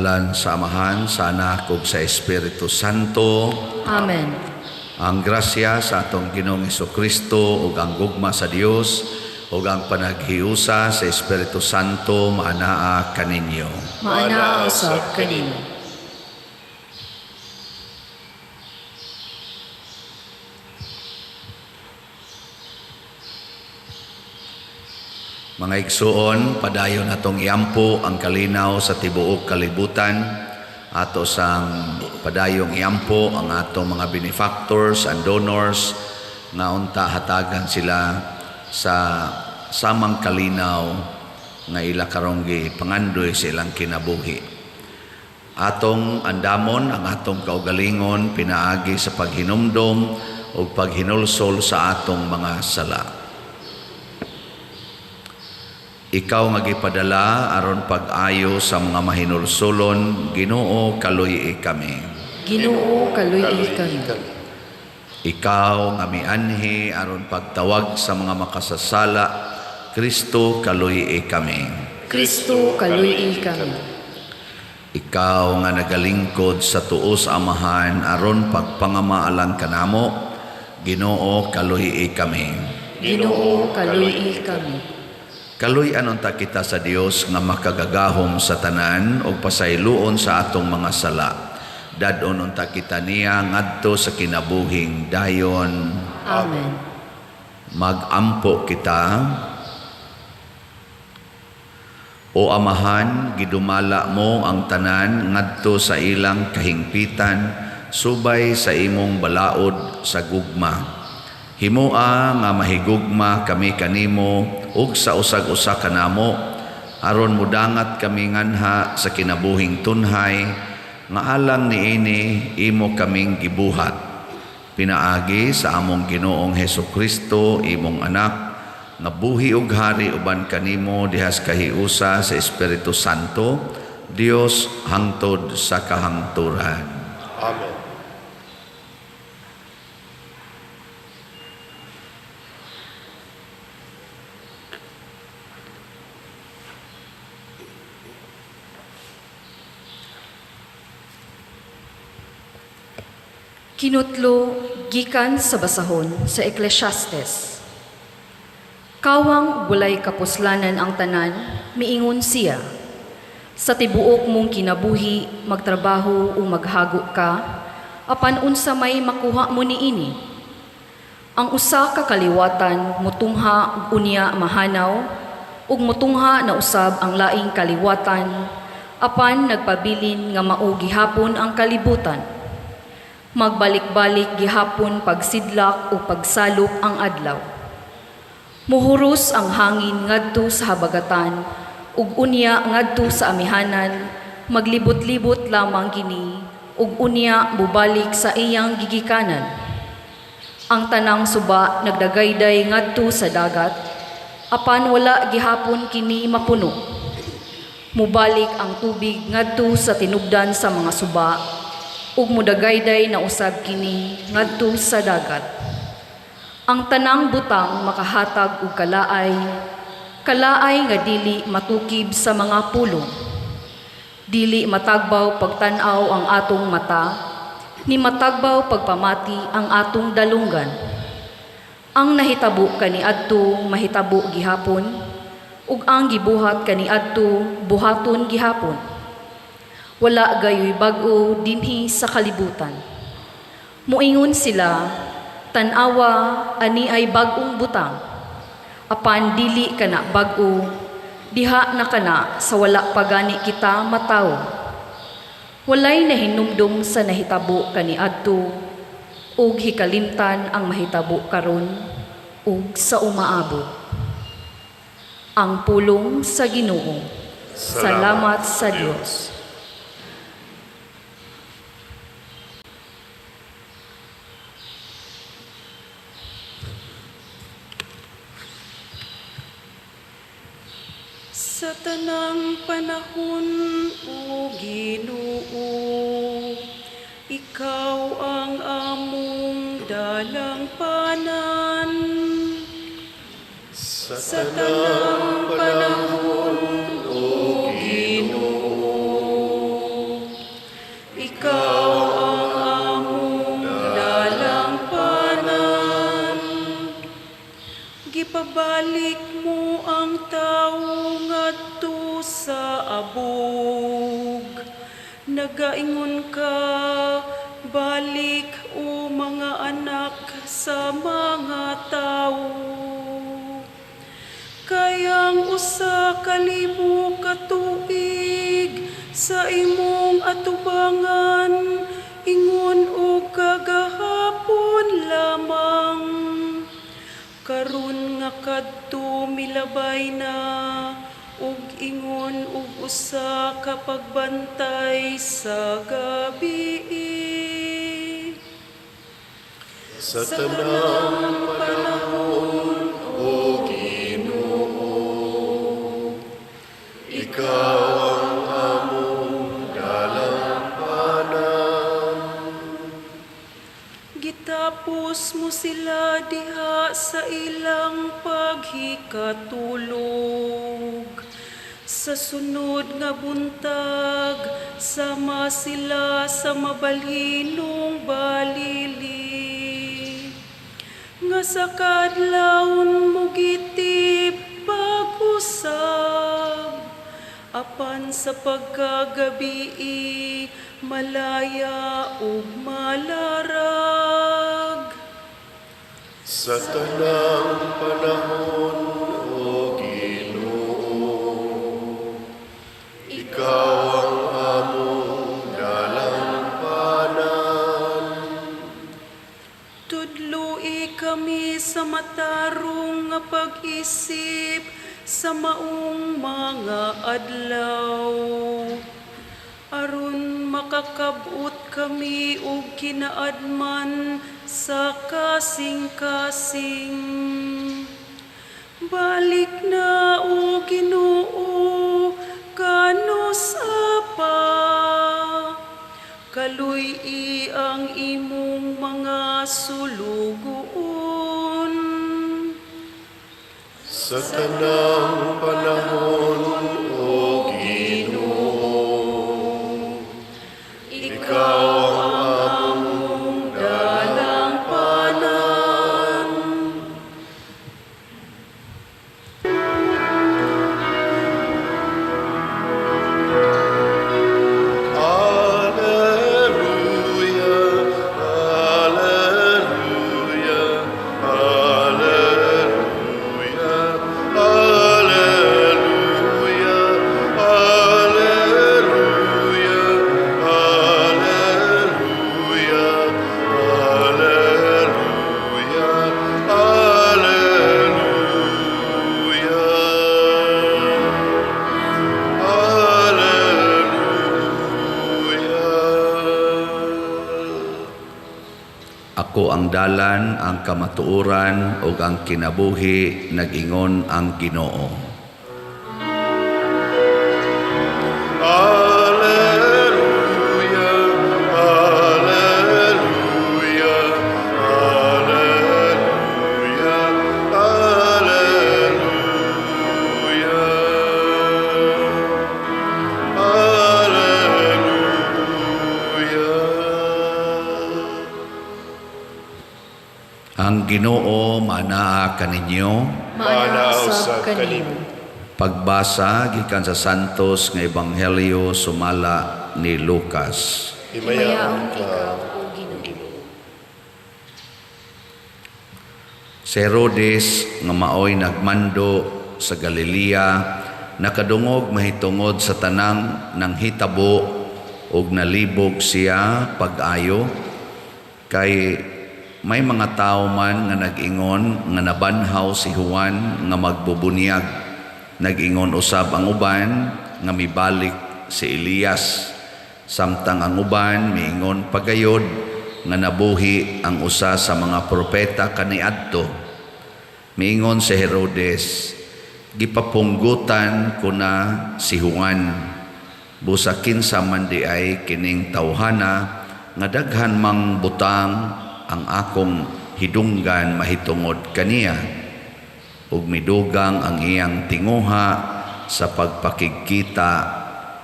ngalan sa Amahan, sa Anak ug sa Espiritu Santo. Amen. Ang grasya sa atong Ginoong Hesukristo ug ang gugma sa Dios ug ang panaghiusa sa Espiritu Santo maanaa kaninyo. Maanaa usab kanimo. Mga igsuon, padayon atong iampo ang kalinaw sa tibuok kalibutan. Ato sang padayong iampo ang atong mga benefactors and donors nga unta hatagan sila sa samang kalinaw nga ila karong pangandoy sa ilang kinabuhi. Atong andamon ang atong kaugalingon pinaagi sa paghinumdom o paghinulsol sa atong mga sala. Ikaw nga gipadala aron pag-ayo sa mga mahinulsolon, Ginoo kaluy kami. Ginoo kaluy kami. Ikaw nga mianhi aron pagtawag sa mga makasasala, Kristo kaluy kami. Kristo kaluy kami. Ikaw nga nagalingkod sa tuos Amahan aron pagpangamaalang kanamo, Ginoo kaluy kami. Ginoo kaluy kami. Kaluy-an unta kita sa Dios nga makagagahom sa tanan o pasayloon sa atong mga sala. Dadon unta kita niya ngadto sa kinabuhing dayon. Amen. Magampo kita. O Amahan, gidumala mo ang tanan ngadto sa ilang kahingpitan subay sa imong balaod sa gugma. Himoa nga mahigugma kami kanimo ug sa usag-usa kanamo aron mudangat kami nganha sa kinabuhing tunhay nga alang niini imo kaming gibuhat. Pinaagi sa among Ginoong Hesukristo imong anak nga buhi ug hari uban kanimo dihas kahiusa sa Espiritu Santo, Dios hangtod sa kahangturan. Amen. Kinutlo gikan sa basahon sa Ecclesiastes. Kawang walay kapuslanan ang tanan, miingon siya. Sa tibuok mong kinabuhi, magtrabaho o maghago ka, apan unsa may makuha mo niini. Ang usa ka kaliwatan mutungha ug unya mahanaw, ug mutungha na usab ang laing kaliwatan, apan nagpabilin nga mao gihapon ang kalibutan. Magbalik-balik gihapon pagsidlak o pagsalok ang adlaw. Muhuros ang hangin ngadto sa habagatan ug unya ngadto sa amihanan, maglibot-libot lamang kini ug unya mubalik sa iyang gigikanan. Ang tanang suba nagdagayday ngadto sa dagat, apan wala gihapon kini mapuno. Mubalik ang tubig ngadto sa tinubdan sa mga suba ug mudagayday na usab kini ngadto sa dagat. Ang tanang butang makahatag og kalaay nga dili matukib sa mga pulong. Dili matagbaw pagtan-aw ang atong mata, ni matagbaw pagpamati ang atong dalunggan. Ang nahitabo kaniadto mahitabo gihapon, ug ang gibuhat kaniadto buhaton gihapon. Wala gayoy bag-o dinhi sa kalibutan. Muingon sila, tanawa ani ay bag-ong butang. Apan dili kana bag-o, diha na kana sa wala pagani kita mataw. Walay nahinumdum sa nahitabo kaniadto, ug hikalimtan ang mahitabo karon ug sa umaabot. Ang pulong sa Ginoo. Salamat sa Dios. Sa tanang panahon, O Ginoo, Ikaw ang among dalang panan. Sa tanang panahon, O Ginoo, Ibalik mo ang tao ngadto sa abog. Nagaingon ka, balik o mga anak sa mga tao. Kayang usa ka libo ka tuig sa imong atubangan, ingon o kagahapon lamang. Karon nga kadto milabay na, ug ingon ug usa ka pagbantay sa gabi. Sa tanang panahon, O Ginoo, Ikaw ang among dalampanan. Gitapos mo sila diha sa ilang paghikatulog. Sa sunod nga buntag, sama sila sa mabalinong balili. Nga sa kadlawon mo gitip pag-usab, apan sa pagkagabi malaya ug malarag. Sa tanang panahon, O Ginoo, Ikaw ang among dalampanan. Tudloi kami sa matarong nga pag-isip sa maong mga adlaw. Aron makakabot kami og kinaadman sa kasing-kasing. Balik na o Ginoo, kanusa pa. Kaluy ang imong mga sulugoon. Sa tanang panahon, O Ginoo, Ikaw ang among dalampanan. Hallelujah, hallelujah, hallelujah, hallelujah, hallelujah, hallelujah, hallelujah. Ako ang dalan, ang kamatuoran, ug ang kinabuhi, nag-ingon ang Ginoo. Hallelujah, hallelujah, hallelujah, hallelujah. Ang Ginoo manaa kaninyo. Manaw sa kalim. Pagbasa gikan sa Santos nga Ebanghelyo sumala ni Lucas. Himayaan ka. Si Herodes nga maoy nagmando sa Galilea, nakadungog mahitungod sa tanang nang hitabo ug nalibog siya pag-ayo kay may mga tao man nga nag-ingon nga nabanhaw si Juan nga magbubunyag. Nag-ingon usab ang uban nga mibalik si Elias. Samtang ang uban miingon pagayod nga nabuhi ang usa sa mga propeta kaniadto. Miingon si Herodes, gipapunggutan ko na si Juan. Busakin sa man di ay kining tawhana nga daghan mang butang ang akong hidunggan mahitungod kaniya ug midugang ang iyang tinguha sa pagpakigkita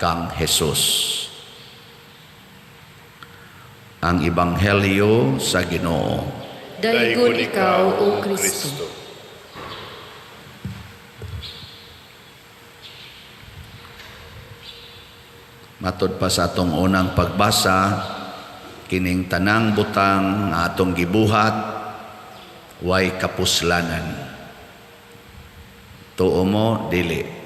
kang Hesus. Ang Ebanghelyo sa Ginoo. Daygon ikaw, O Kristo. Matod pa sa atong unang pagbasa, kining tanang butang nga atong gibuhat, way kapuslanan. Tuo mo, dili.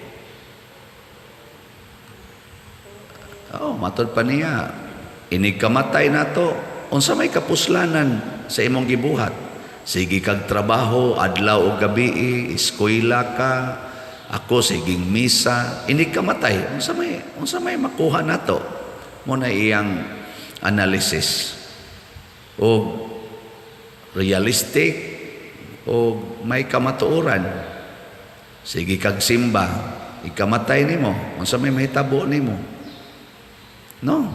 Matod pa niya, inig kamatay na to, unsa may kapuslanan sa imong gibuhat. Sige kag trabaho, adlaw o gabi, eskwela ka, ako siging misa, inig kamatay, unsa may makuha nato. Muna iyang analysis. O realistic, o may kamatuoran. Sige kag simba, ikamatay nimo, unsa may mahitabo nimo. No.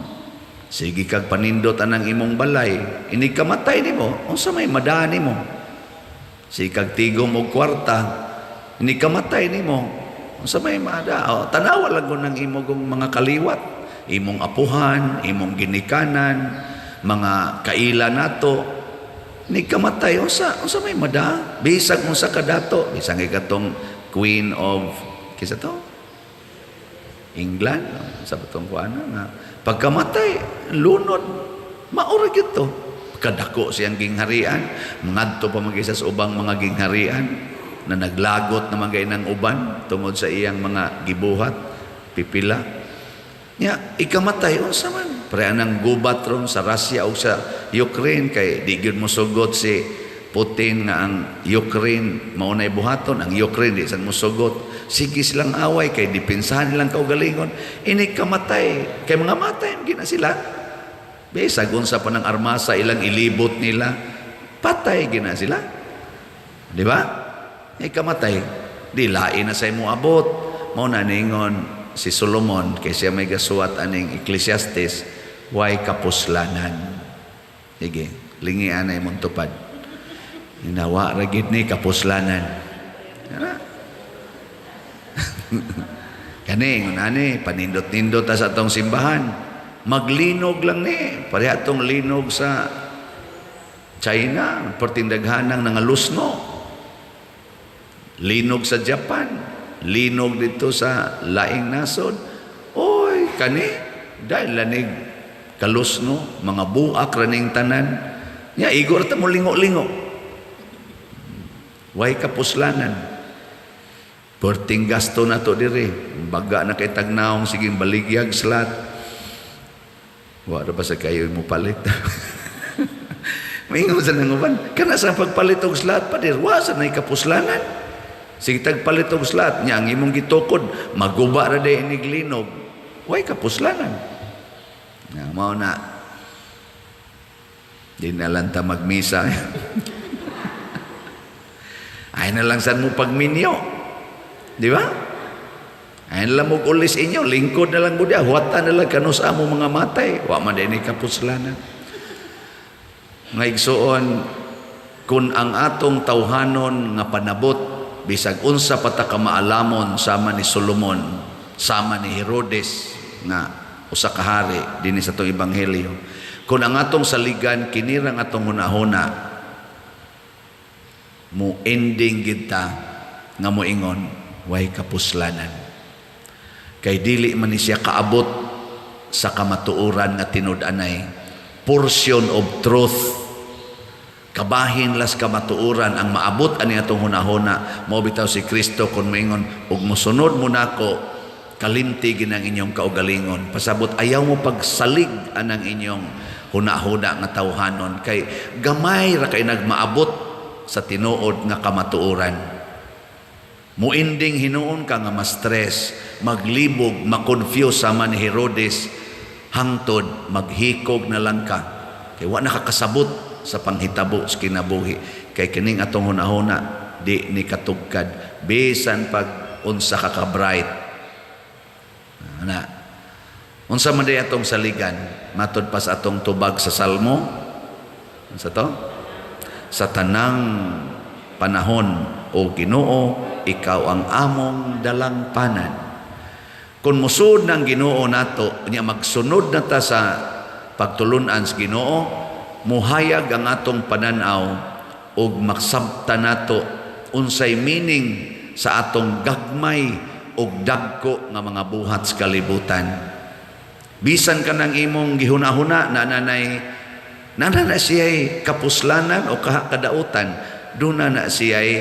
Sige kag panindot anang imong balay, inig kamatay nimo, unsa may madaan nimo. Sige kag tigom og kwarta, inig kamatay nimo, unsa may mada. Tanawa lang ko ng imong mga kaliwat, imong apuhan, imong ginikanan, mga kaila nato, inig kamatay, unsa may mada. Bisag unsa kadato, bisag katong Queen of kisa to? England, sa batong kuana nga pagkamatay, lunod, maura gito. Kadako siyang gingharian, ngadto pa magisa sa ubang mga gingharian na naglagot na magay ng uban tungod sa iyang mga gibuhat, pipila. Ikamatay, unsa man. Pre anang gubat ron sa Russia o sa Ukraine, kay di gyud mo sugot si Putin nga ang Ukraine maunay buhaton, ang Ukraine di san mo sugot. Sige silang away kay dipinsahan nilang kaugalingon, inig kamatay kay mga matay gina sila. Bisag unsa pa ng armasa ilang ilibot nila, patay gina sila, di ba? Kamatay di lain na sa imo abot. Mao na ningon si Solomon kay siya may gasuwat aning Ecclesiastes, way kapuslanan. Sige, lingian na imong tupad. Hinawa ragid ni kapuslanan. Kani ngunani panindot-nindot sa atong simbahan. Maglinog lang ni, pareha atong linog sa China, pertindaghanang nangalusno. Linog sa Japan, linog dito sa laing nasod. Oy, kani dahil lanig kalusno, mga buak raning tanan. Igor ta mo lingo-lingo. Way kapuslanan. Perting gasto na to diri. Baga na kay tagnaong siging baligyag slat. Wala pa sa kayo mo palit. Maingon sa nanguban. Kana sa pagpalit og slat pa dir. Wa sa nay kapuslanan. Sige tagpalit og slat. Nya ang imong gitukod. Maguba ra day inig linog. Way kapuslanan. Mao na. Di na lang ta magmisa. Ay na lang saan mo pagminyo. Di ba? Ay na lang mo ulis inyo. Lingkod na lang mo diya. Huwata na lang kanus amo mga matay. Wa man din kapuslanan. Nga igsuon, kung ang atong tawhanon nga panabot, bisag unsa pata ka maalamon sama ni Solomon, sama ni Herodes, nga usa ka hari dinhi sa atong ebanghelyo. Kung ang atong saligan, kinirang atong hunahuna, mo ending kita nga moingon way kapuslanan kay dili man ni siya kaabot sa kamatuoran nga tinud-anay portion of truth. Kabahin las kamatuoran ang maabot ani atong hunahuna mao bitaw si Kristo kun moingon ug mosunod mo nako kalimti ginang inyong kaugalingon, pasabot ayaw mo pagsalig anang inyong hunahuna nga tawhanon kay gamay ra kay nagmaabot sa tinuod nga kamatuoran. Muinding hinuon ka nga ma-stress, maglibog, ma-confuse sama ni Herodes, hangtod maghikog na lang ka. Kay wa nakakasabot sa panghitabo sa kinabuhi. Kay kining atong hunahuna di ni katugkad bisan pag unsa ka ka-bright. Unsa man day atong saligan matud pa sa atong tubag sa Salmo. Unsa to? Sa tanang panahon o Ginoo, ikaw ang among dalangpanan. Kung musud ng Ginoo nato, niya magsunod na ta sa pagtulunan sa Ginoo, muhayag ang atong pananaw ug maksabta nato unsay meaning sa atong gagmay ug dagko nga mga buhat sa kalibutan. Bisan ka ng imong gihuna-huna na nanay siya'y kapuslanan o kadautan, doon na siya'y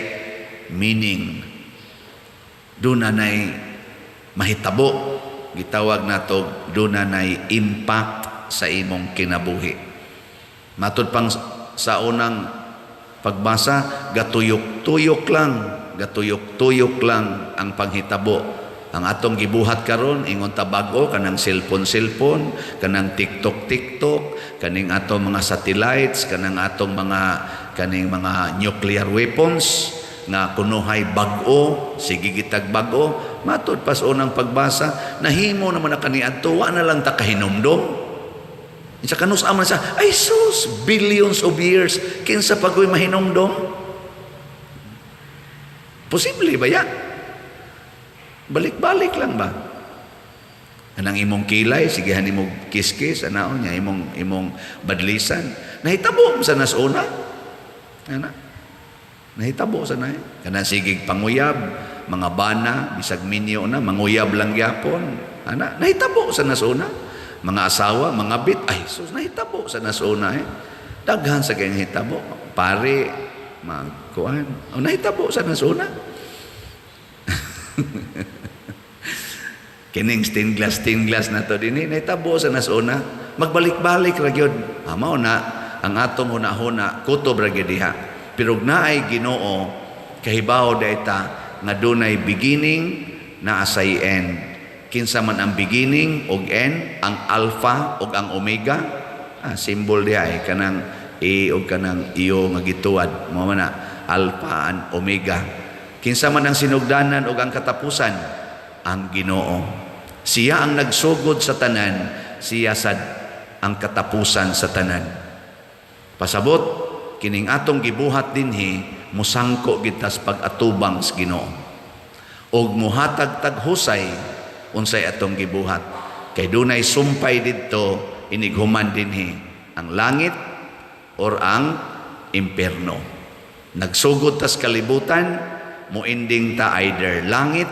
meaning. Doon na mahitabo. Gitawag na to, doon na impact sa imong kinabuhi. Matod pang sa unang pagbasa, gatuyok-tuyok lang ang panghitabo. Ang atong gibuhat karon ingon ta bag-o kanang cellphone, kanang TikTok, kaning atong mga satellites, kanang atong kaning mga nuclear weapons nga kunuhay bag-o, sige gitag bag-o. Matod pas unang pagbasa, nahimo naman na kaniadto, wa na lang ta kahinumdom. Sa kanus aman sa ay sus, billions of years kinsa pagoy mahinumdom? Posible ba ya? Balik-balik lang ba? Anang imong kilay, sigihan imong kiskis, anaon niya, imong badlisan. Nahitabo sa nasuna. Nahitabo sa na. Kanang sigig panguyab, mga bana, bisag minyo na, manguyab lang yapon. Nahitabo sa nasuna. Mga asawa, mga bit, ay sus, nahitabo sa nasuna. Daghan sa kayong hitabo. Pare, magkuhan. Nahitabo sa nasuna. Kining stained glass na to din nahitabo sa nasuna. Magbalik-balik ra gyud. Mao na ang atong hunahuna kutob ra gyud diha. Pero naay Ginoo kahibaw dayta nga dunay beginning na asay end. Kinsa man ang beginning ug end, ang alpha ug ang omega. Symbol diha kanang A ug kanang iyo nga gituad. Mao man na alpha and omega. Kinsa man ang sinugdanan ug ang katapusan, ang Ginoo. Siya ang nagsugod sa tanan, siya sad ang katapusan sa tanan. Pasabot kining atong gibuhat dinhi, musangko gitas pag-atubang sa Ginoo. Og muhatag taghusay unsay atong gibuhat. Kay dunay sumpay didto inighuman dinhi ang langit or ang impierno. Nagsugod tas kalibutan, muinding ta either langit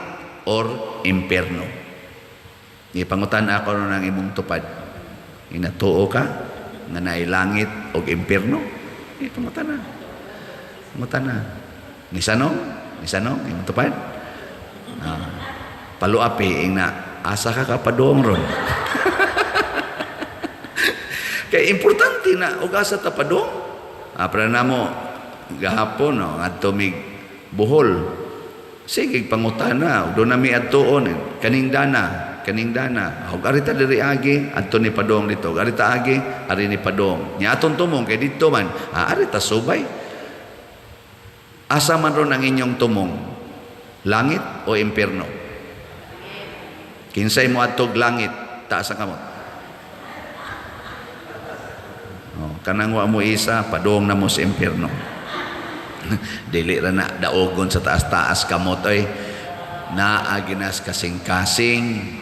or impierno. Ipangutan ako ng imong tupad. Inatuo ka nga naay langit o impierno. Ipangutan na. Pangutan na. Nisanong, imong tupad. Paluapi, na asa ka kapadong ron. Kaya importante na, og asa ta padong. Para na mo, gahapon, ngadto mig Bohol. Sige pangutana, do nami adtuon kaning dana. Ug arita diri agi adto ni padong dito. Arita agi ari ni padong. Nya aton tumong kay dito man. Arita subay. Asa man ron ang inyong tumong? Langit o impierno? Kinsay mo adtog langit, taas ka mo. Kanang wa mo isa, padong na mo sa impierno. Dili ra na daogon sa taas-taas kamot oy. Naaginas kasing-kasing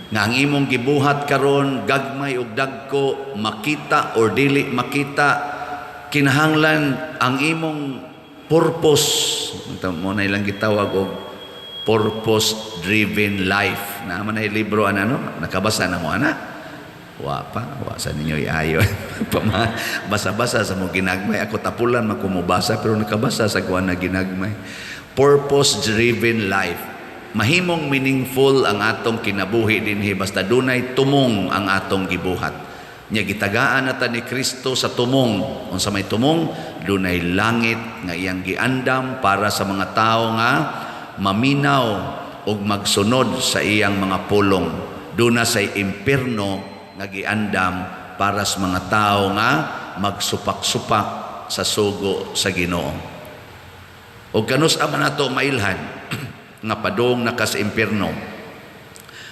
nga ang imong gibuhat karon gagmay ug dagko, makita or dili makita, kinahanglan ang imong purpose. Mo na ilang gitawag og purpose driven life. Na man ay libro nakabasa na mo ana? Wa sa ninyo iayo. Basa-basa sa mo ginagmay. Ako tapulan makumubasa pero nakabasa sa kuan na ginagmay. Purpose-driven life. Mahimong meaningful ang atong kinabuhi dinhi basta dunay tumong ang atong gibuhat. Nya gitagaan nata ni Kristo sa tumong. Unsa may tumong, dunay langit nga iyang giandam para sa mga tao nga maminaw ug magsunod sa iyang mga pulong. Duna say impierno nga giandam para sa mga tao nga magsupak-supak sa sugo sa Ginoo. O kanus man nato mailhan nga padong nakas impierno.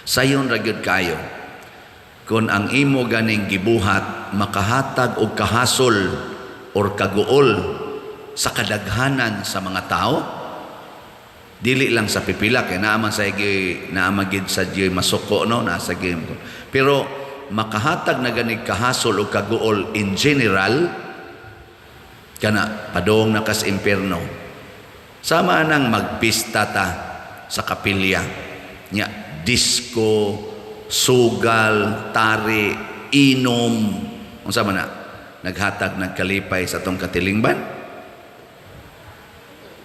Sayon ra gyud kayo kun ang imo ganing gibuhat makahatag og kahasol or kaguol sa kadaghanan sa mga tao, dili lang sa pipila kay naaman naamagid sa diyoy masuko nasa game. Pero makahatag na ganig kahasol o kaguol in general kana padong nakas impierno. Sama nang magpista ta sa kapilya nya disco sugal, tari, inom. Unsa man na? Naghatag nagkalipay sa atong katilingban?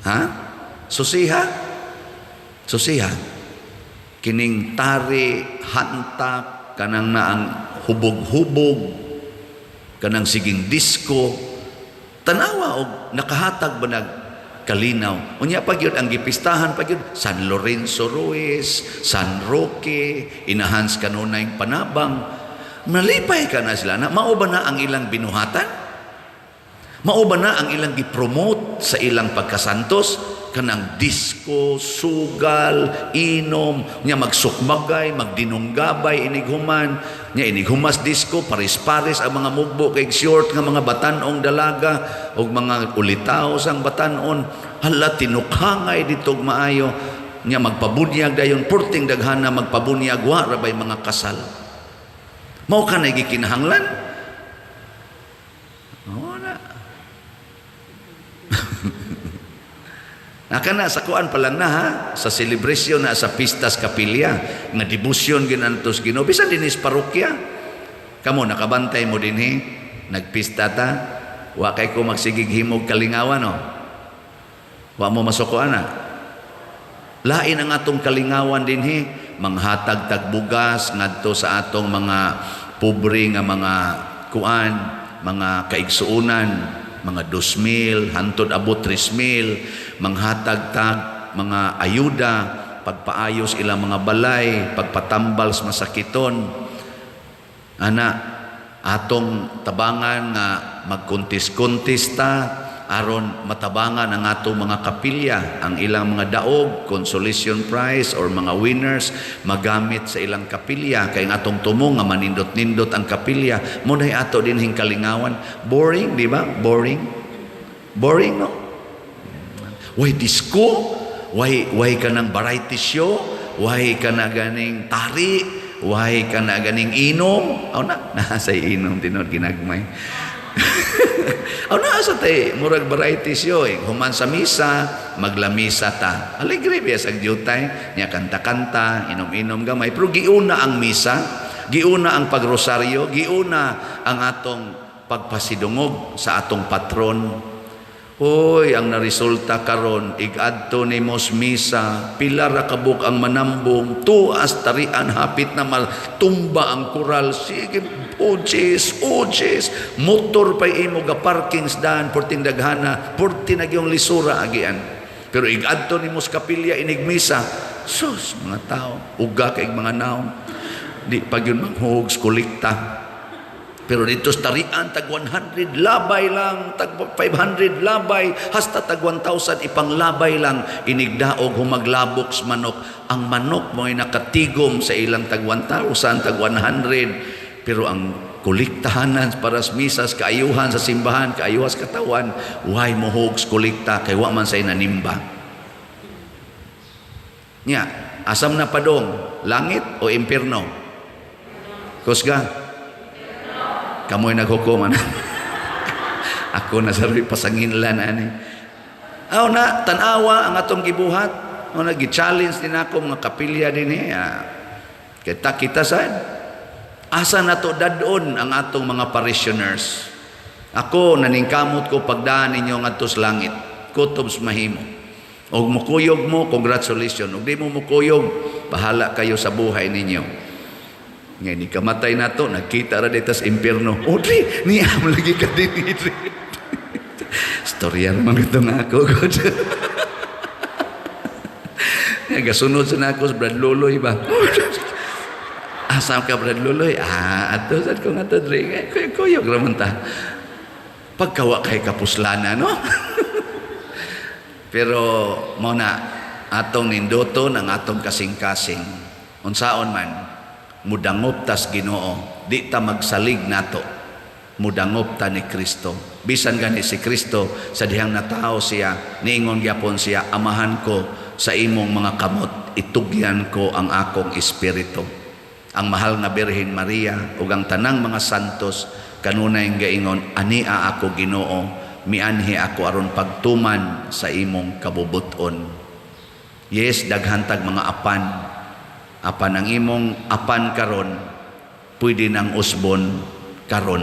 Ha? Susiha? Susiha. Kining tari, hantak, kanang naang hubog-hubog, kanang siging disco, tanawa og nakahatag ba kalinaw. Unya pag yun ang gipistahan pag yun San Lorenzo Ruiz, San Roque, inahans kanunay panabang. Malipay ka na sila na mao ba na ang ilang binuhatan? Mao ba na ang ilang gipromote sa ilang pagkasantos? Kanang disco, sugal, inom, nya magsukmagay, magdinunggabay, inighuman, nya inighumas disco, paris-paris ang mga mugbo kay short nga mga batanong dalaga o mga ulitaw sang batanon, hala tinukhangay ditog maayo, nya magpabunyag dayon, purting daghana magpabunyag, wa rabay mga kasal. Mao ka na gikinahanglan? Wala. Nakana sa kuan pa lang na ha, sa celebration na sa pistas kapilya, nga debosyon ginantos Ginoo, bisan dinis parokya. Kamo nakabantay mo dinhi, nagpista ta, wa kay ko magsigig himog kalingawan no. Wa mo masukuan na. Lain ang atong kalingawan dinhi, manghatag tagbugas ngadto sa atong mga pobre nga mga kuan, mga kaigsuunan, mga 2,000, hantod abot 3,000, manghatag-tag mga ayuda, pagpaayos ilang mga balay, pagpatambal sa masakiton. Ana, atong tabangan nga magkuntis-kuntis ta, aron matabangan ang atong mga kapilya, ang ilang mga daog, consolation prize or mga winners, magamit sa ilang kapilya, kay ang atong tumong nga manindot-nindot ang kapilya, muna'y ato din hing kalingawan. Boring, di ba? Boring. Boring, no? Why disco? Why ka ng variety show? Why ka na ganing tari? Why ka na ganing inom? O na, nasa inom, tinod ginagmay. Asa tay murag variety show human sa misa maglamisa ta alegre bias ang jutay nya kanta-kanta inom-inom gamay pero giuna ang misa, giuna ang pagrosaryo, giuna ang atong pagpasidungog sa atong patron. Hoy, ang naresulta karon igadto nimos misa, pila ra kabuk ang manambong, tuas tarian hapit na maltumba ang kural, sige ujes, motor pa imo ga parkings daan, porting daghana, porting nagyong lisura agian. Pero igadto nimos kapilya inigmisa, sus mga tao, uga kay mga naong, di pag yun manghugs kolekta. Pero dito sa tarian, tag 100 labay lang, tag 500 labay, hasta tag 1,000 ipang labay lang, inigdaog humaglabok sa manok. Ang manok mo ay nakatigom sa ilang tag 1,000, tag 100. Pero ang kuliktahanan para sa misas, kaayuhan sa simbahan, kaayuhan sa katawan, why mo hogs kulikta, kay wa man say nanimba. Nya, asam na padong, langit o impierno? Kusga? Kamoy naghukuman. Ako na sabi pasanginlan ani. Aw na tanawa ang atong gibuhat. O na gi-challenge din ako mga kapilya dinhi. Kita sad. Asa nato dadon ang atong mga parishioners. Ako naningkamot ko pagdaan ninyo ngadto sa langit. Kutob sa mahimo. Og mukuyog mo, congratulations. Og di mo mukuyog, bahala kayo sa buhay ninyo. Ngayon, ni kamatay na to, nagkita ra dito sa impyerno. Odri, niyam lagi ka din. Storya naman ito nga ako. Gasunod sa nako sa Brad Loloy ba? Asam ka Brad Loloy? Ato, saan ko nga ito, Dre? Kuyog raman ta. Pagkawa kay kapuslana, no? Pero, muna, atong nindoton ang atong kasing-kasing. Unsaon man, mudangop tas Ginoo, di ta magsalig nato, mudangop ta ni Kristo. Bisan gani si Kristo sa dihang natao siya, niingon gyapon siya, amahan ko sa imong mga kamot, itugyan ko ang akong espiritu. Ang mahal nga Birhen Maria ug ang tanang mga santos kanunay gaingon, ania ako Ginoo, mianhi ako aron pagtuman sa imong kabubuton. Yes, daghantag mga apan, Apan ang imong apan karon, pwede nang usbon karon.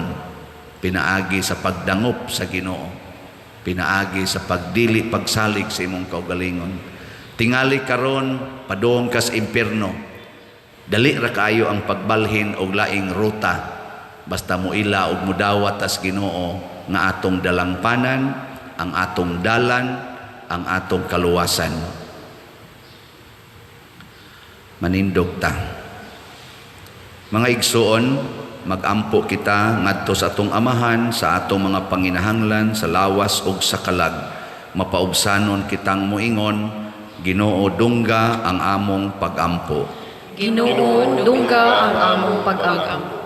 Pinaagi sa pagdangop sa Ginoo. Pinaagi sa pagdili, pagsalig sa imong kaugalingon. Tingali karon, padung kas impierno. Dali ra kaayo ang pagbalhin og laing ruta. Basta mo ila og mudawat as Ginoo nga atong dalangpanan, ang atong dalan, ang atong kaluwasan. Manindog ta. Mga igsuon, magampo kita ngadto sa atong amahan, sa atong mga panginahanglan, sa lawas ug sa kalag. Mapaubsanon kitang muingon, Ginoo dungga ang among pagampo. Ginoo dungga ang among pag-ampo.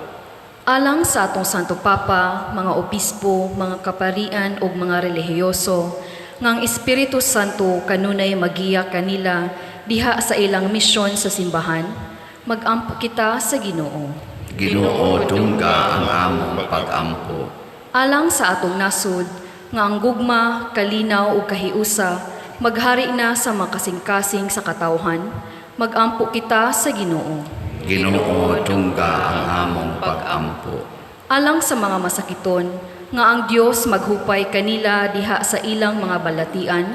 Alang sa atong Santo Papa, mga obispo, mga kaparian ug mga relihiyoso, nga ang Espiritu Santo kanunay magiya kanila diha sa ilang misyon sa simbahan, magampo kita sa Ginoo. Ginoo dungga ang among pagampo. Alang sa atong nasud, nga ang gugma, kalinaw ug kahiusa, maghari na sa makasing-kasing sa katawhan, magampo kita sa Ginoo. Ginoo dungga ang among pagampo. Alang sa mga masakiton, nga ang Dios maghupay kanila diha sa ilang mga balatian,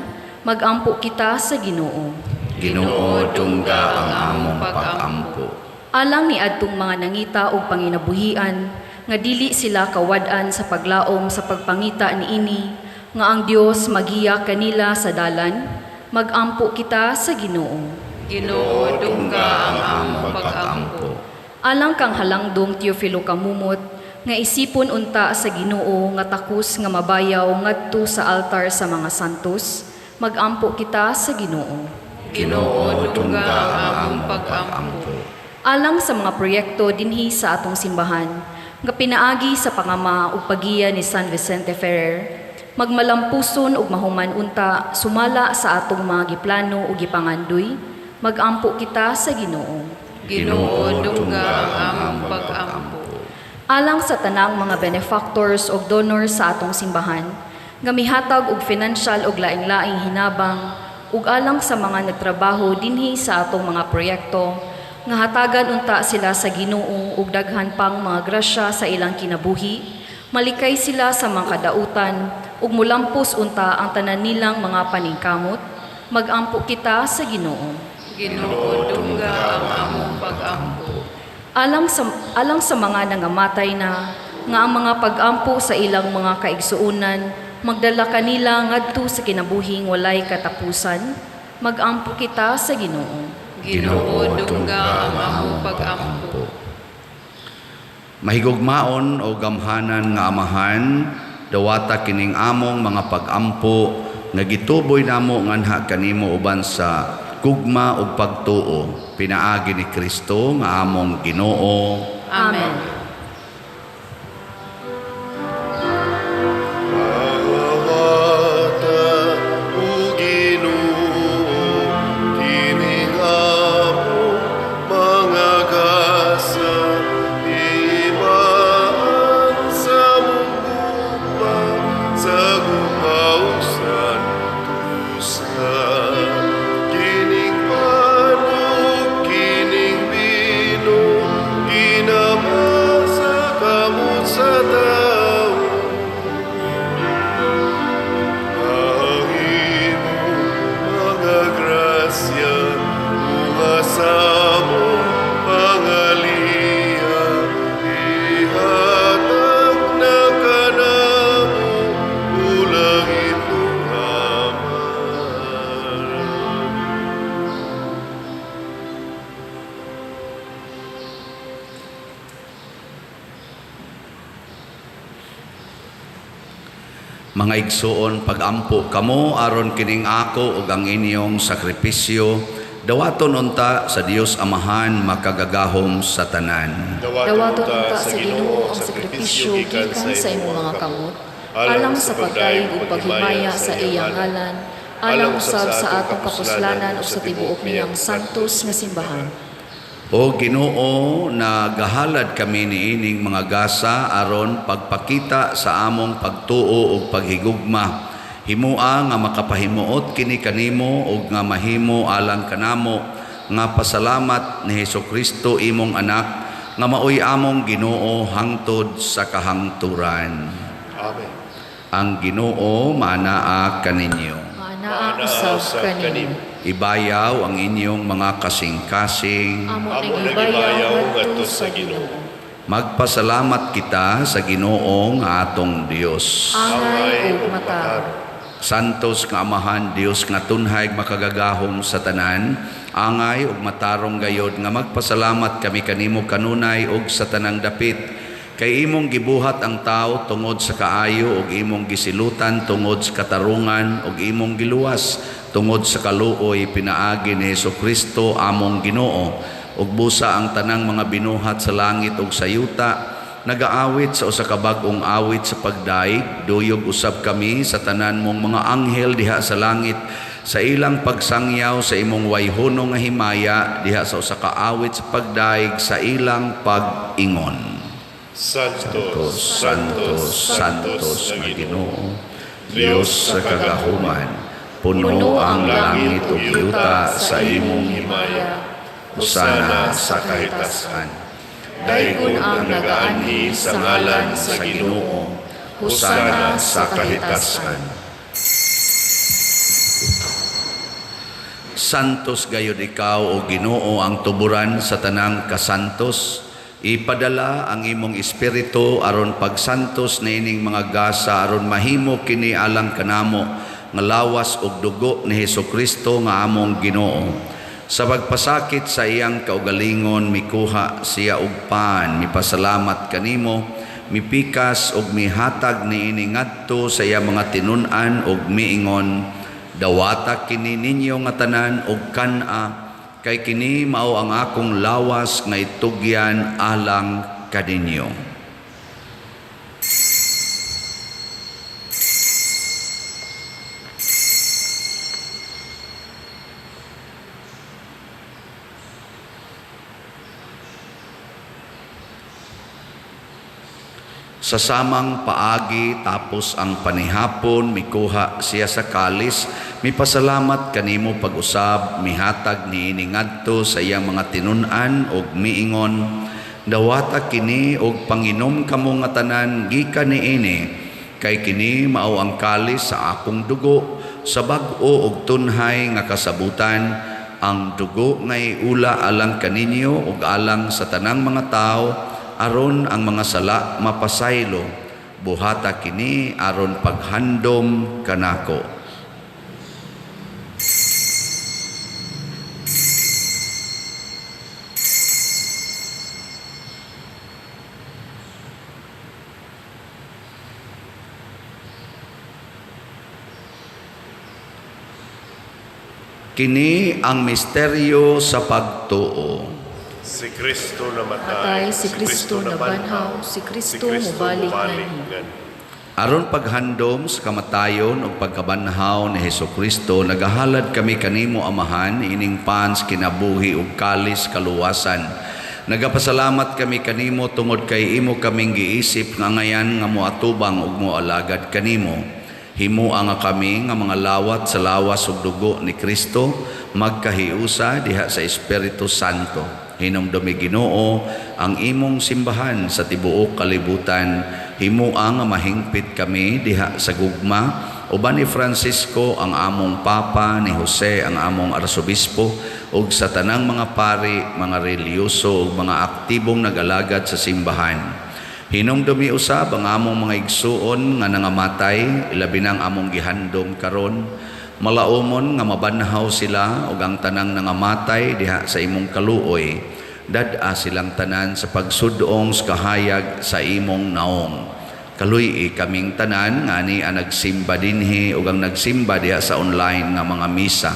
magampo kita sa Ginoo. Ginoo dungga ang among pagampo. Alang ni adtong mga nangita o panginabuhian, nga dili sila kawad-an sa paglaom sa pagpangita niini, nga ang Dios magiya kanila sa dalan, magampo kita sa Ginoo. Ginoo dungga ang among pagampo. Alang kang halangdong Teofilo Kamumot, nga isipon unta sa Ginoo nga takus nga mabayaw ngadto sa altar sa mga santos, magampo kita sa Ginoo. Ginoo dungga ang among pagampo. Alang sa mga proyekto dinhi sa atong simbahan, nga pinaagi sa pangama ug pagiya ni San Vicente Ferrer, magmalampuson ug mahuman unta sumala sa atong mga giplano ug gipangandoy, magampo kita sa Ginoo. Ginoo dungga ang among pagampo. Alang sa tanang mga benefactors ug donors sa atong simbahan, nga mihatag og financial ug laing-laing hinabang, ug alang sa mga nagtrabaho dinhi sa atong mga proyekto, nga hatagan unta sila sa Ginoo ug daghan pang mga grasya sa ilang kinabuhi, malikay sila sa mga kadautan ug mulampos unta ang tanan nilang mga paningkamot, magampo kita sa Ginoo. Ginoo dungga ang among pagampo. Alang sa mga nangamatay na, nga ang mga pag-ampo sa ilang mga kaigsuunan, magdala kanila ngadto sa kinabuhing walay katapusan, magampo kita sa Ginoo. Ginoo dungga ang among pagampo. Mahigugmaon o gamhanan nga amahan, dawata kining among mga pagampo, nga gituboy namo nganha kanimo uban sa gugma ug pagtuo, pinaagi ni Kristo nga among Ginoo. Amen. Mga igsuon, pagampo kamo aron kining ako ug ang inyong sakripisyo, dawaton unta sa Dios Amahan makagagahom sa tanan. Dawaton unta sa Ginoo ang sakripisyo gikan sa imong mga kamot, alang sa pagdaig ug paghimaya sa iyang ngalan, alang usab sa atong kapuslanan ug sa tibuok niyang santos nga simbahan. O Ginoo, nagahalad kami niining mga gasa aron pagpakita sa among pagtuo ug paghigugma. Himua nga makapahimuot kini kanimo ug nga mahimo alang kanamo nga pasalamat ni Hesukristo imong anak nga maoy among Ginoo hangtod sa kahangturan. Amen. Ang Ginoo manaa kaninyo. Manaa usab kanimo. Ibayaw ang inyong mga kasing-kasing. Amo Amo nagibayaw nagibayaw ngadto ngadto sa sa Ginoo. Magpasalamat kita sa Ginoo nga atong Dios. Angay ug mataro. Santos nga Amahan Dios nga tunhay makagagahom sa tanan, angay ug matarong gayod nga magpasalamat kami kanimo kanunay ug sa tanang dapit. Kay imong gibuhat ang tao tungod sa kaayo ug imong gisilutan tungod sa katarungan ug imong giluwas tungod sa kaluoy pinaagi ni Hesukristo among Ginoo. Ug busa ang tanang mga binuhat sa langit ug sa yuta, nagaawit sa usa ka bag-ong awit sa pagdaig, duyog usab kami sa tanan mong mga anghel diha sa langit, sa ilang pagsangyaw sa imong wayhono nga himaya diha sa usa ka awit sa pagdaig sa ilang pag-ingon. Santos, Santos, Santos na Ginoo, Dios sa kagahuman, puno ang langit ug yuta sa imong himaya. Hosana sa kahitasan. Daygon ang nagaanhi sa ngalan sa Ginoo. Hosana sa kahitasan. Santos gayud ikaw o Ginoo ang tuburan sa tanang kasantos. Ipadala ang imong espiritu aron pagsantos niining mga gasa aron mahimo kini alang kanamo nga lawas ug dugo ni Hesukristo nga among Ginoo. Sa pagpasakit sa iyang kaugalingon, mikuha siya og pan, mipasalamat kanimo, mipikas og mihatag niini ngadto sa iya mga tinun-an og miingon, dawata kini ninyo nga tanan og kan-a, kay kini mao ang akong lawas nga itugyan alang kaninyo. Sa samang paagi tapos ang panihapon, mikuha siya sa kalis, mipasalamat kanimo pag-usab, mihatag niini ngadto sa iyang mga tinun-an og miingon, dawata kini og panginom kamo nga tanan gikan niini, kay kini mao ang kalis sa akong dugo, sa bag-o og tunhay nga kasabutan, ang dugo nga iula alang kaninyo ug alang sa tanang mga tao, aron ang mga sala mapasaylo, buhata kini aron paghandom kanako. Kini ang misteryo sa pagtuo. Si Kristo Matay, namatay, si Kristo nabanhaw, si Kristo mubalik nganhi. Aron paghandom sa kamatayon ug pagkabanhaw ni Hesukristo, nagahalad kami kanimo Amahan ining pans kinabuhi ug kalis kaluwasan. Nagapasalamat kami kanimo tungod kay imo kaming giisip nga ngayan nga moatubang ug moalagad kanimo. Himuha nga kami nga mga lawat sa lawas ug dugo ni Kristo magkahiusa diha sa Espiritu Santo. Hinumdumi Ginoo ang imong simbahan sa tibuok kalibutan. Himuha nga mahingpit kami diha sa gugma, uban ni Francisco ang among Papa, ni Jose ang among Arsobispo, ug sa tanang mga pari, mga reliyoso ug mga aktibong nag-alagad sa simbahan. Hinumdumi usab ang among mga igsuon nga nangamatay, ilabi nang among gihandom karon. Malaumon nga mabanhaw sila ug ang tanang nangamatay diha sa imong kaluoy, dad-a silang tanan sa pagsudong sa kahayag sa imong naong. Kaluy kaming tanan nga ni ang nagsimba dinhi ug ang nagsimba diha sa online nga mga misa.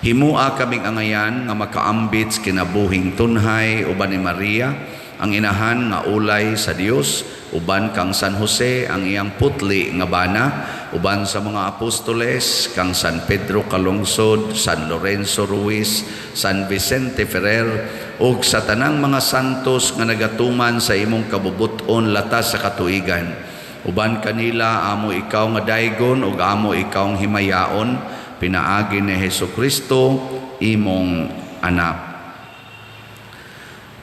Himua kaming angayan nga makaambit sa kinabuhing tunhay uban ni Maria, ang inahan nga ulay sa Dios, uban kang San Jose ang iyang putli nga bana, uban sa mga apostoles kang San Pedro Calungsod, San Lorenzo Ruiz, San Vicente Ferrer, ug sa tanang mga santos nga nagatuman sa imong kabubuton latas sa katuigan. Uban kanila amo ikaw nga daygon ug amo ikaw ang himayaon, pinaagi ni Hesukristo imong anak.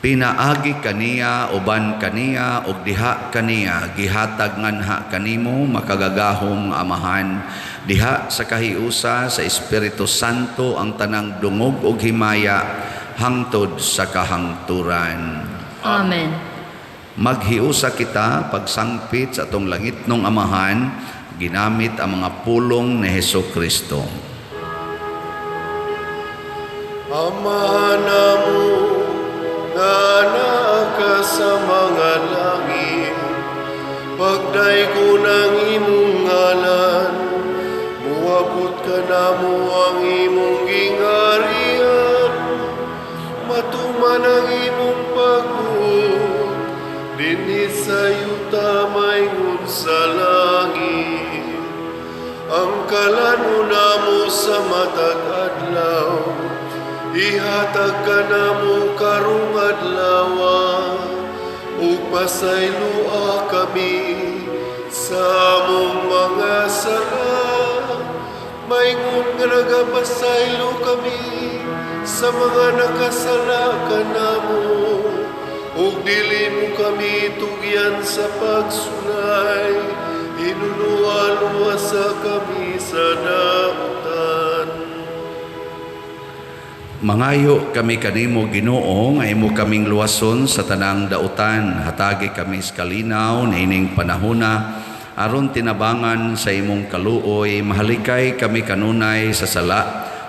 Pinaagi kaniya uban kaniya ug diha kaniya gihatag nganha kanimo makagagahom amahan diha sa kahiusa sa Espiritu Santo ang tanang dungog ug himaya hangtod sa kahangturan. Amen. Maghiusa kita pagsangpit sa atong langitnong amahan ginamit ang mga pulong ni Hesukristo. Ama namo nga naa ka sa mga langit, pagdaygo ng imong ngalan, muabot ka namo ang imong gingarian, matuman ang imong pagbuot, dinhi sa yuta mayroon sa langit. Ang kalano namo sa matag adlaw, ihatag ka namo karong adlaw, ug pasaylua kami sa among mga sala. Maingon nga nagapasaylo kami sa mga nakasala ka namo, ug dili mo kami tugyan sa pagsunay, inuluwa-luwasa kami sa dautan. Mangayo kami kanimo Ginoo nga imo kaming luwason sa tanang dautan, hatagi kami sa kalinaw niining panahona aron tinabangan sa imong kaluoy, mahalikay kami kanunay sa sala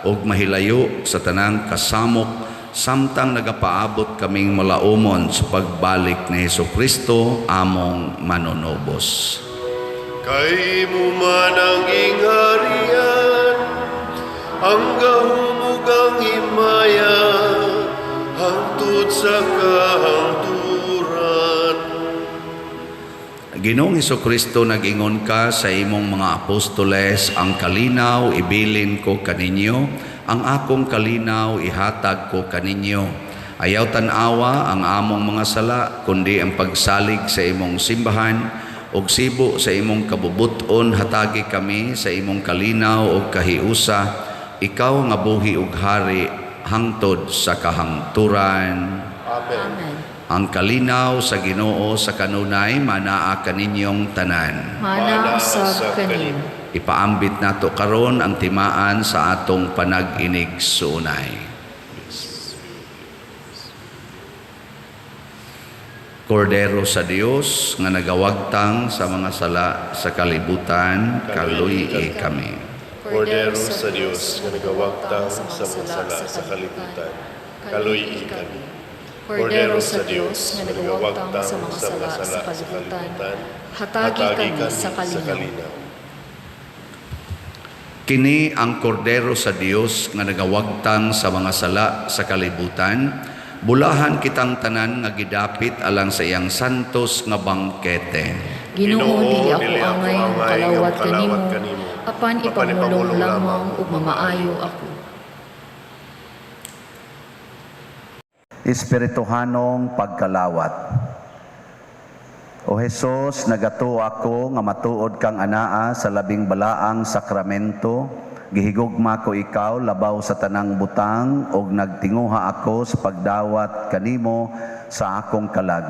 ug mahilayo sa tanang kasamok samtang nagapaabot kaming malaumon sa pagbalik ni Hesukristo among manunobos. Kay mo man ang ingarian, ang gahumugang himaya, hangtod sa kahangturan. Ginoong Hesukristo, nag-ingon ka sa imong mga apostoles, ang kalinaw ibilin ko kaninyo, ang akong kalinaw ihatag ko kaninyo. Ayaw tanawa ang among mga sala, kundi ang pagsalig sa imong simbahan, og sibo sa imong kabubuton hatagi kami sa imong kalinaw ug kahiusa, ikaw nga buhi ug hari hangtod sa kahangturan. Amen. Ang kalinaw sa Ginoo sa kanunay manaa kaninyong tanan. Mana usab kanin. Ipaambit nato karon ang timaan sa atong panag-inig sunay. Kordero sa Dios nga nagawagtang sa mga sala sa kalibutan, kaluy kami. Kordero sa Diyos nga nagawagtang sa mga sala sa kalibutan, kaluy kami. Kordero sa Diyos nga nagawagtang sa mga sala sa kalibutan, hatagi kami sa kalinaw. Kini ang kordero sa Dios nga nagawagtang sa mga sala sa kalibutan, bulahan kitang tanan nga gidapit alang sa iyang santos nga bangkete. Ginoo, dili ako angay nga kalawat kanimo, apan ipamulong lamang ug mamaayo ako. Espirituhanong pagkalawat. O Jesus, nagato ako nga matuod kang anaa sa labing balaang sakramento, gihigugma ko ikaw labaw sa tanang butang ug nagtinguha ako sa pagdawat kanimo sa akong kalag.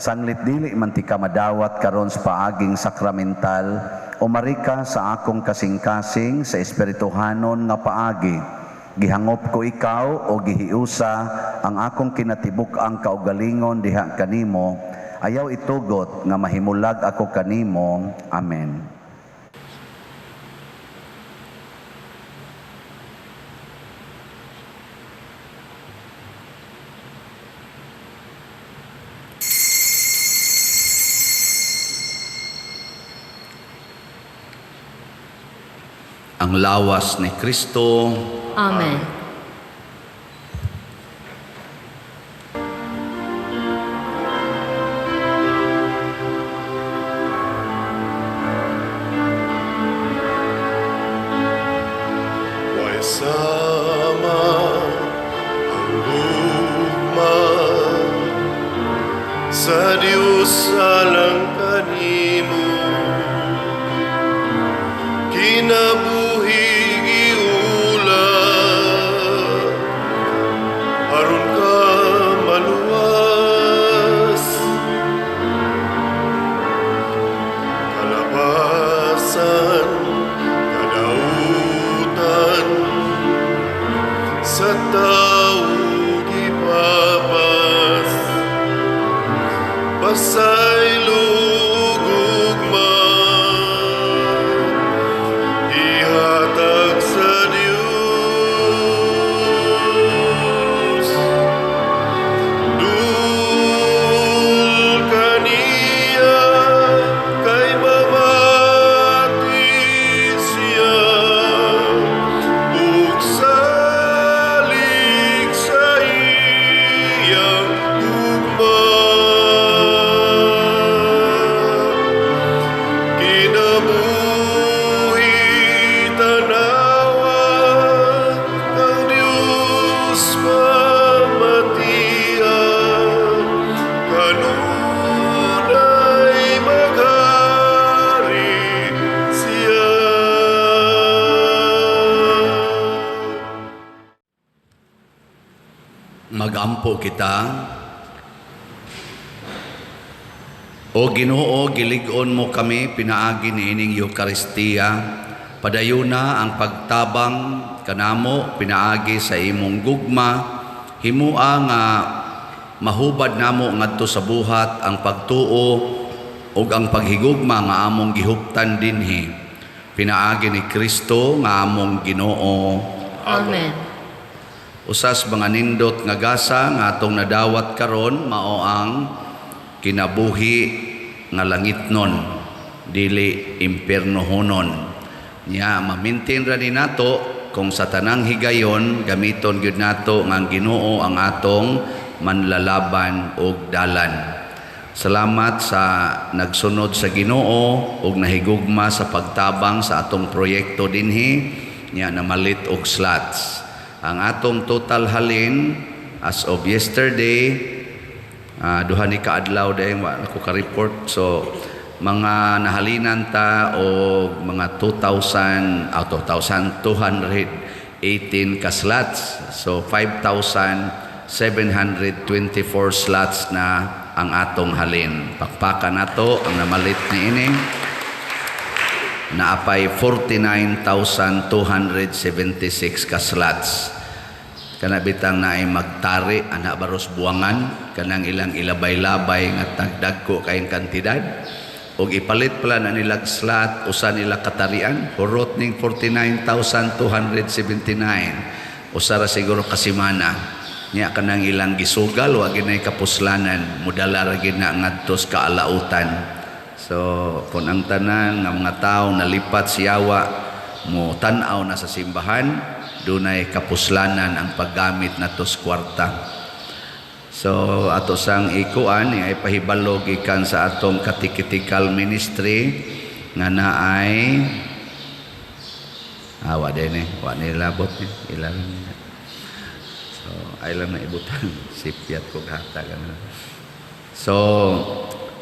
Sanglit dili man ti ka madawat karon sa paaging sakramental, umarika sa akong kasing-kasing sa espirituhanon nga paagi. Gihangop ko ikaw o gihiusa ang akong kinatibuk-ang kaugalingon diha kanimo, ayaw itugot nga mahimulag ako kanimo. Amen. Ang lawas ni Kristo. Amen. Way sama ang lugma sa Diyos alang kanimo, kinabuhi giulat Mangako kita. O Ginoo, gilig-on mo kami pinaagi ni ining Eucharistia. Padayuna ang pagtabang kanamo pinaagi sa imong gugma. Himua nga mahubad namo ngadto sa buhat ang pagtuo ug ang paghigugma nga among gihuptan dinhi. Pinaagi ni Kristo nga among Ginoo. Amen. Usas mga nindot nga gasa nga atong nadawat karon mao ang kinabuhi nga langitnon dili impiernohonon. Nya mamintin ra ni nato kung sa tanang higayon gamiton gyud nato nga ang Ginoo ang atong manlalaban og dalan. Salamat sa nagsunod sa Ginoo ug nahigugma sa pagtabang sa atong proyekto dinhi nya namalit og slots. Ang atong total halin as of yesterday, duha ni kaadlaw dahil ako ka-report. So, mga nahalinan ta o mga 2,218 ka slots. So, 5,724 slots na ang atong halin. Pakpakan nato ang namalit ni ini. Naapay 49,276 ka slots. Kana bitang naay magtari anak baros buwangan kanang ilang ilabay-labay nga tagdagko kayong kantidad og ipalit pala na nilag slot usa nila katarian hurot ning 49,279 usa ra siguro kasimana nya kanang ilang gisugal wa ginay kapuslanan mudala ra gid na ngadto sa kaalautan. So kung ang tanan nga mga tawo nalipat siyawa mo tan-aw na sa simbahan, dunay kapuslanan ang paggamit nato sa kwarta. So ato sang ikuan ay pahibalo gikan sa atong catechetical ministry nga naay wa nila labot ilang. So ay lang na ibutan sipyat ko gata ganun. So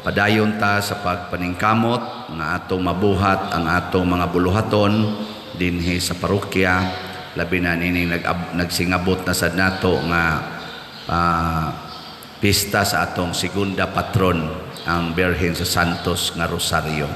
padayon ta sa pagpaningkamot nga atong mabuhat ang atong mga buluhaton dinhi sa parokya, labi na nining nagsingabot na sad nato nga pista sa atong segunda patron ang Birhen sa Santos nga Rosario.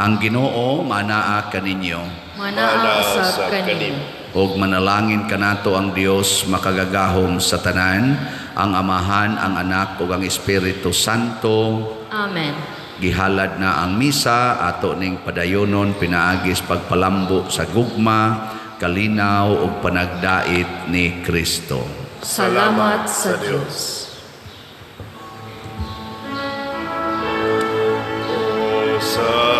Ang Ginoo manaa kaninyo, Manaa usab kaninyo. og manalangin kanato ang Dios makagagahom sa tanan, ang Amahan, ang Anak ug ang Espiritu Santo. Amen. Gihalad na ang misa ato ning padayonon pinaagis pagpalambo sa gugma, kalinaw ug panagdait ni Kristo. Salamat sa Diyos. Sa